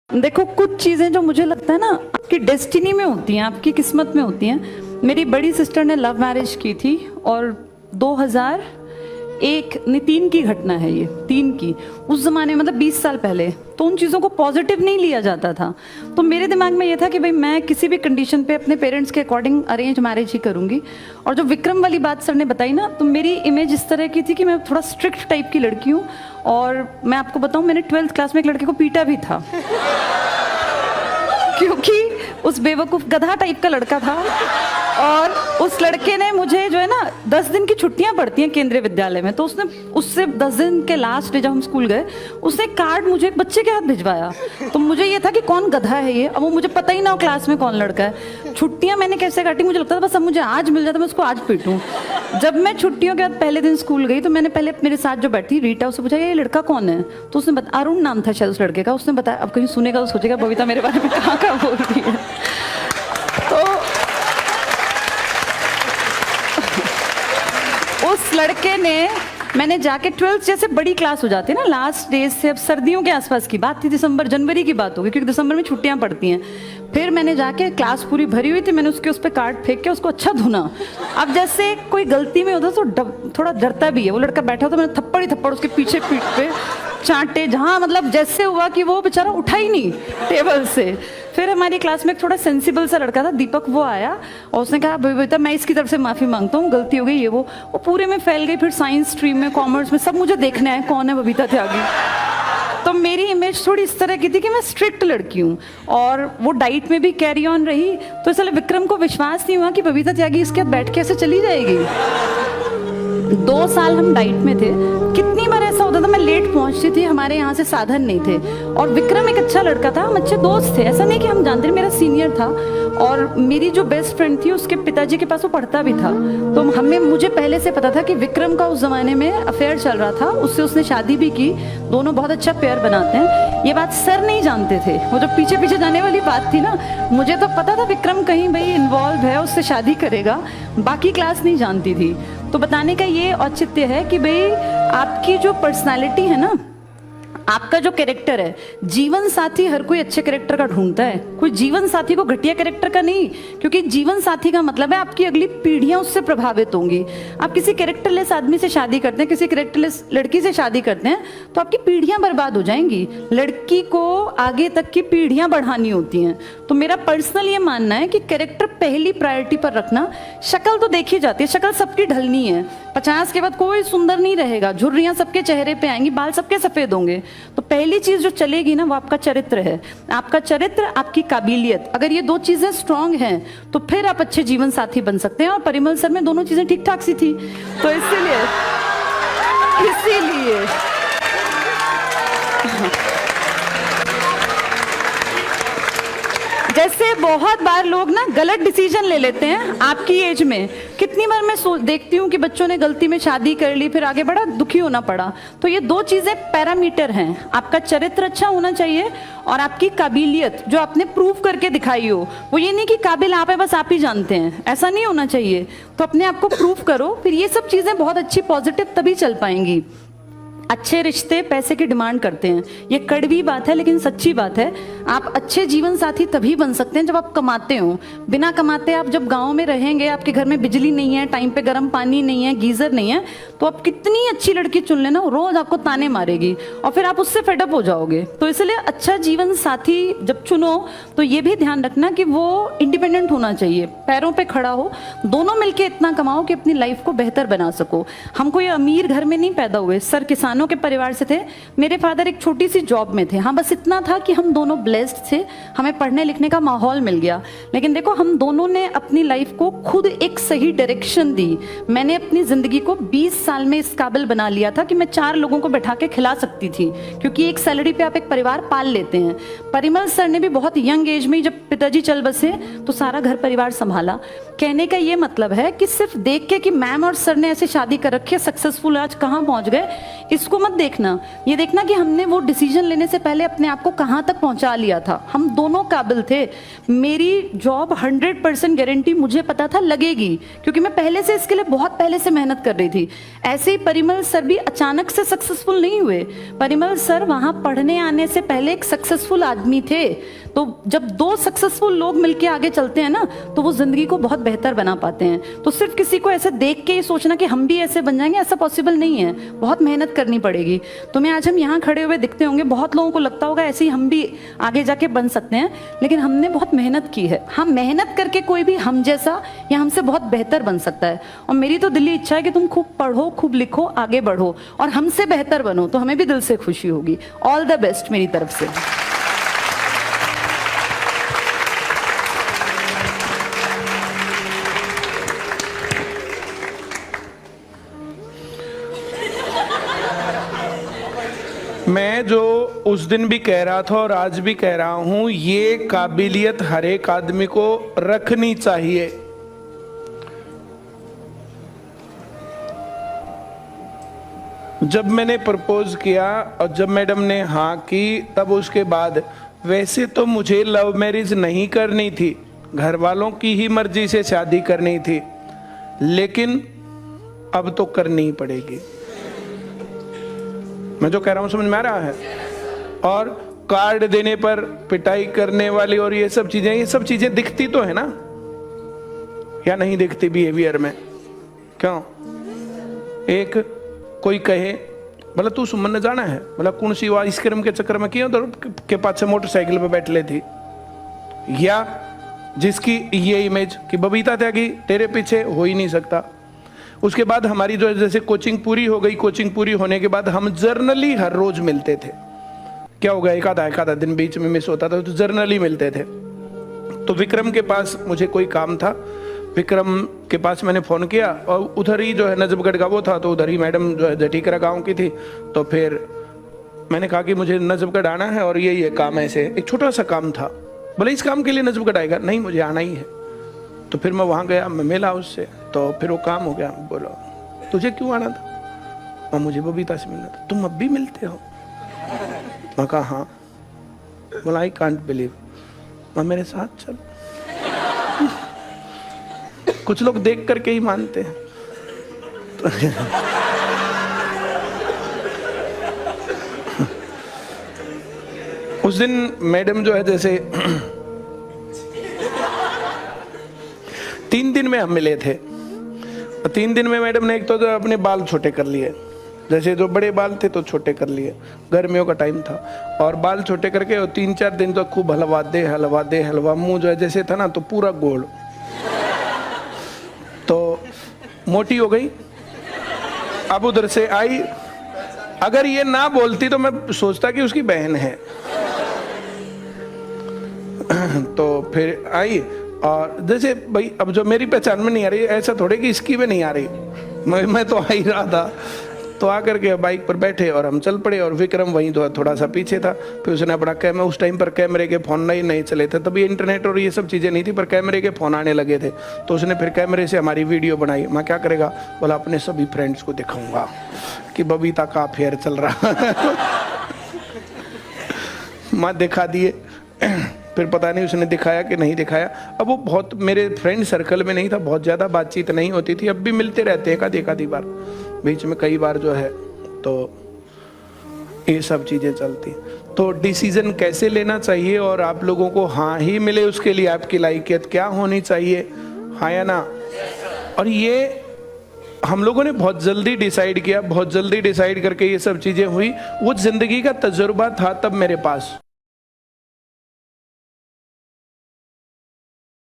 देखो, कुछ चीजें जो मुझे लगता है ना आपकी डेस्टिनी में होती हैं, आपकी किस्मत में होती हैं। मेरी बड़ी सिस्टर ने लव मैरिज की थी और 2001 नहीं 3 की घटना है ये, 3 की। उस जमाने मतलब 20 साल पहले तो उन चीज़ों को पॉजिटिव नहीं लिया जाता था। तो मेरे दिमाग में ये था कि भाई मैं किसी भी कंडीशन पे अपने पेरेंट्स के अकॉर्डिंग अरेंज मैरिज ही करूंगी। और जो विक्रम वाली बात सर ने बताई ना, तो मेरी इमेज इस तरह की थी कि मैं थोड़ा स्ट्रिक्ट टाइप की लड़की हूँ। और मैं आपको बताऊँ, मैंने 12th क्लास में एक लड़के को पीटा भी था क्योंकि उस बेवकूफ़ गधा टाइप का लड़का था। और उस लड़के ने मुझे जो है ना 10 दिन की छुट्टियां पड़ती हैं केंद्रीय विद्यालय में, तो उसने उससे 10 दिन के लास्ट डे जब हम स्कूल गए, उसने कार्ड मुझे एक बच्चे के हाथ भिजवाया। तो मुझे ये था कि कौन गधा है ये, अब वो मुझे पता ही ना हो क्लास में कौन लड़का है। छुट्टियां मैंने कैसे काटी, मुझे लगता था बस अब मुझे आज मिल जाता मैं उसको आज पीटूं। जब मैं छुट्टियों के बाद पहले दिन स्कूल गई तो मैंने पहले मेरे साथ जो बैठी रीटा, उससे पूछा ये लड़का कौन है। तो उसने अरुण नाम था शायद उस लड़के का। उसने बताया, अब कहीं सुनेगा तो सोचेगा बबीता मेरे बारे में कहाँ कहाँ बोल रही है। तो उस लड़के ने, मैंने जाके 12th जैसे बड़ी क्लास हो जाती है ना लास्ट डेज से, अब सर्दियों के आसपास की बात थी, दिसंबर जनवरी की बात होगी क्योंकि दिसंबर में छुट्टियां पड़ती हैं। फिर मैंने जाके, क्लास पूरी भरी हुई थी, मैंने उसके उस पर कार्ड फेंक के उसको अच्छा धुना। अब जैसे कोई गलती में होता तो थोड़ा डरता भी है, वो लड़का बैठा तो मैंने थप्पड़ ही थप्पड़ उसके पीछे पीठ पे चांटे, जहाँ मतलब जैसे हुआ कि वो बेचारा उठा ही नहीं टेबल से। फिर हमारी क्लास में एक थोड़ा सेंसिबल सा लड़का था दीपक, वो आया और उसने कहा बबीता मैं इसकी तरफ से माफ़ी मांगता हूँ, गलती हो गई ये वो पूरे में फैल गई। फिर साइंस स्ट्रीम में, कॉमर्स में सब मुझे देखने आए कौन है बबीता त्यागी। तो मेरी इमेज थोड़ी इस तरह की थी कि मैं स्ट्रिक्ट लड़की हूँ और वो डाइट में भी कैरी ऑन रही। तो इसलिए विक्रम को विश्वास नहीं हुआ कि बबीता त्यागी इसके साथ बैठ के ऐसे चली जाएगी। 2 साल हम डाइट में थे। कितनी बार ऐसा होता था मैं लेट पहुंचती थी, हमारे यहाँ से साधन नहीं थे। और विक्रम एक अच्छा लड़का था, हम अच्छे दोस्त थे, ऐसा नहीं कि हम जानते, मेरा सीनियर था। और मेरी जो बेस्ट फ्रेंड थी उसके पिताजी के पास वो पढ़ता भी था। तो मुझे पहले से पता था कि विक्रम का उस जमाने में अफेयर चल रहा था, उससे उसने शादी भी की, दोनों बहुत अच्छा पेयर बनाते हैं। ये बात सर नहीं जानते थे, वो जो पीछे पीछे जाने वाली बात थी ना, मुझे तो पता था विक्रम कहीं भाई इन्वॉल्व है, उससे शादी करेगा, बाकी क्लास नहीं जानती थी। तो बताने का ये औचित्य है कि भाई आपकी जो पर्सनालिटी है ना, आपका जो कैरेक्टर है, जीवन साथी हर कोई अच्छे कैरेक्टर का ढूंढता है, कोई जीवन साथी को घटिया कैरेक्टर का नहीं। क्योंकि जीवन साथी का मतलब है आपकी अगली पीढ़ियां उससे प्रभावित होंगी। आप किसी कैरेक्टरलेस आदमी से शादी करते हैं, किसी कैरेक्टरलेस लड़की से शादी करते हैं, तो आपकी पीढ़ियां बर्बाद हो जाएंगी। लड़की को आगे तक की पीढ़ियां बढ़ानी होती हैं। तो मेरा पर्सनल ये मानना है कि कैरेक्टर पहली प्रायोरिटी पर रखना। शक्ल तो देखी जाती है, शक्ल सबकी ढलनी है, 50 के बाद कोई सुंदर नहीं रहेगा, झुर्रियां सबके चेहरे पे आएंगी, बाल सबके सफेद होंगे। तो पहली चीज जो चलेगी ना वो आपका चरित्र है। आपका चरित्र, आपकी काबिलियत, अगर ये 2 चीजें स्ट्रांग हैं तो फिर आप अच्छे जीवन साथी बन सकते हैं। और परिमल सर में दोनों चीजें ठीक ठाक सी थी, तो इसीलिए जैसे बहुत बार लोग ना गलत डिसीजन ले लेते हैं आपकी एज में। कितनी बार मैं देखती हूँ कि बच्चों ने गलती में शादी कर ली, फिर आगे बड़ा दुखी होना पड़ा। तो ये 2 चीजें पैरामीटर हैं, आपका चरित्र अच्छा होना चाहिए और आपकी काबिलियत जो आपने प्रूव करके दिखाई हो। वो ये नहीं कि काबिल आप है बस आप ही जानते हैं, ऐसा नहीं होना चाहिए। तो अपने आप को प्रूव करो, फिर ये सब चीजें बहुत अच्छी पॉजिटिव तभी चल पाएंगी। अच्छे रिश्ते पैसे की डिमांड करते हैं, ये कड़वी बात है लेकिन सच्ची बात है। आप अच्छे जीवन साथी तभी बन सकते हैं जब आप कमाते हो। बिना कमाते आप जब गांव में रहेंगे, आपके घर में बिजली नहीं है, टाइम पे गर्म पानी नहीं है, गीजर नहीं है, तो आप कितनी अच्छी लड़की चुन लेना, रोज आपको ताने मारेगी और फिर आप उससे फेडअप हो जाओगे। तो इसलिए अच्छा जीवन साथी जब चुनो तो ये भी ध्यान रखना कि वो इंडिपेंडेंट होना चाहिए, पैरों पे खड़ा हो, दोनों मिलके इतना कमाओ कि अपनी लाइफ को बेहतर बना सको। हम कोई अमीर घर में नहीं पैदा हुए, सर किसानों के परिवार से थे, मेरे फादर एक छोटी सी जॉब में थे। हाँ, बस इतना था कि हम दोनों ब्लेस्ड थे, हमें पढ़ने लिखने का माहौल मिल गया। लेकिन देखो, हम दोनों ने अपनी लाइफ को खुद एक सही डायरेक्शन दी। मैंने अपनी जिंदगी को 20 साल में इस काबिल बना लिया था कि मैं 4 लोगों को बैठा के खिला सकती थी, क्योंकि एक सैलरी पे आप एक परिवार पाल लेते हैं। परिमल सर ने भी बहुत यंग एज में जब पिताजी चल बसे तो सारा घर परिवार संभाला। कहने का ये मतलब है कि सिर्फ देख के कि मैम और सर ने ऐसे शादी कर रखी है, सक्सेसफुल आज कहाँ पहुंच गए, इस उसको मत देखना, ये देखना कि हमने वो डिसीजन लेने से पहले अपने आप को कहाँ तक पहुँचा लिया था। हम दोनों काबिल थे। मेरी जॉब 100% गारंटी मुझे पता था लगेगी, क्योंकि मैं पहले से इसके लिए बहुत पहले से मेहनत कर रही थी। ऐसे ही परिमल सर भी अचानक से सक्सेसफुल नहीं हुए। परिमल सर वहाँ पढ़ने आने से पहले एक सक्सेसफुल आदमी थे। तो जब दो सक्सेसफुल लोग मिलके आगे चलते हैं ना, तो वो जिंदगी को बहुत बेहतर बना पाते हैं। तो सिर्फ किसी को ऐसे देख के ही सोचना कि हम भी ऐसे बन जाएंगे, ऐसा पॉसिबल नहीं है। बहुत मेहनत करनी पड़ेगी। तुम्हें आज हम यहाँ खड़े हुए दिखते होंगे, बहुत लोगों को लगता होगा ऐसे ही हम भी आगे जाके बन सकते हैं, लेकिन हमने बहुत मेहनत की है। हम मेहनत करके कोई भी हम जैसा या हमसे बहुत बेहतर बन सकता है। और मेरी तो दिली इच्छा है कि तुम खूब पढ़ो, खूब लिखो, आगे बढ़ो और हमसे बेहतर बनो, तो हमें भी दिल से खुशी होगी। ऑल द बेस्ट मेरी तरफ से। मैं जो उस दिन भी कह रहा था और आज भी कह रहा हूं, ये काबिलियत हर एक आदमी को रखनी चाहिए। जब मैंने प्रपोज किया और जब मैडम ने हाँ की, तब उसके बाद वैसे तो मुझे लव मैरिज नहीं करनी थी, घर वालों की ही मर्जी से शादी करनी थी, लेकिन अब तो करनी ही पड़ेगी। मैं जो कह रहा हूं समझ में आ रहा है? और कार्ड देने पर पिटाई करने वाली और ये सब चीजें दिखती तो है ना, या नहीं दिखती बिहेवियर में? क्यों? एक कोई कहे बोला तू सुमन ने जाना है, बोला कौन सी वो आइसक्रीम के चक्कर में किया, तो के पास से मोटरसाइकिल पे बैठ ले थी। या जिसकी ये इमेज कि बबीता त्यागी तेरे पीछे हो ही नहीं सकता। उसके बाद हमारी जो जैसे कोचिंग पूरी हो गई, कोचिंग पूरी होने के बाद हम जर्नली हर रोज मिलते थे। क्या होगा, एक आधा दिन बीच में मिस होता था, तो जर्नली मिलते थे। तो विक्रम के पास मुझे कोई काम था, विक्रम के पास मैंने फोन किया और उधर ही जो है नजफगढ़ का वो था, तो उधर ही मैडम जो है जटीकरा गाँव की थी। तो फिर मैंने कहा कि मुझे नजफगढ़ आना है और ये काम ऐसे, एक छोटा सा काम था। बोले इस काम के लिए नजफगढ़ आएगा? नहीं, मुझे आना ही है। तो फिर मैं वहाँ गया, मैं मिला उससे, तो फिर वो काम हो गया। बोलो तुझे क्यों आना था? और मुझे बबीता से मिलना था। तुम अब भी मिलते हो? मैं कहा हाँ। बोला आई कांट बिलीव। मैं मेरे साथ चल। कुछ लोग देख करके ही मानते हैं। उस दिन मैडम जो है जैसे 3 दिन में हम मिले थे। 3 दिन में मैडम ने एक तो अपने बाल छोटे कर लिए, जैसे जो बड़े बाल थे तो छोटे कर लिए, गर्मियों का टाइम था, और बाल छोटे करके और 3-4 दिन तो खूब हलवा। मुंह जो है जैसे था ना तो पूरा गोल, तो मोटी हो गई। अब उधर से आई, अगर ये ना बोलती तो मैं सोचता कि उसकी बहन है। तो फिर आई और जैसे भाई अब जो मेरी पहचान में नहीं आ रही, ऐसा थोड़े कि इसकी में नहीं आ रही, मैं तो आ ही रहा था। तो आकर के बाइक पर बैठे और हम चल पड़े, और विक्रम वहीं थोड़ा सा पीछे था। फिर उसने अपना कैमरा, उस टाइम पर कैमरे के फ़ोन नहीं चले थे, तभी इंटरनेट और ये सब चीज़ें नहीं थी, पर कैमरे के फ़ोन आने लगे थे। तो उसने फिर कैमरे से हमारी वीडियो बनाई। मैं क्या करेगा, बोला अपने सभी फ्रेंड्स को दिखाऊंगा कि बबीता का अफेयर चल रहा है। मैं दिखा दिए। फिर पता नहीं उसने दिखाया कि नहीं दिखाया। अब वो बहुत मेरे फ्रेंड सर्कल में नहीं था, बहुत ज़्यादा बातचीत नहीं होती थी। अब भी मिलते रहते हैं एक आधी बार, बीच में कई बार जो है, तो ये सब चीज़ें चलती। तो डिसीजन कैसे लेना चाहिए और आप लोगों को हाँ ही मिले, उसके लिए आपकी लायकियत क्या होनी चाहिए, हाँ या ना? और ये हम लोगों ने बहुत जल्दी डिसाइड किया, बहुत जल्दी डिसाइड करके ये सब चीज़ें हुई। वो जिंदगी का तजुर्बा था तब मेरे पास।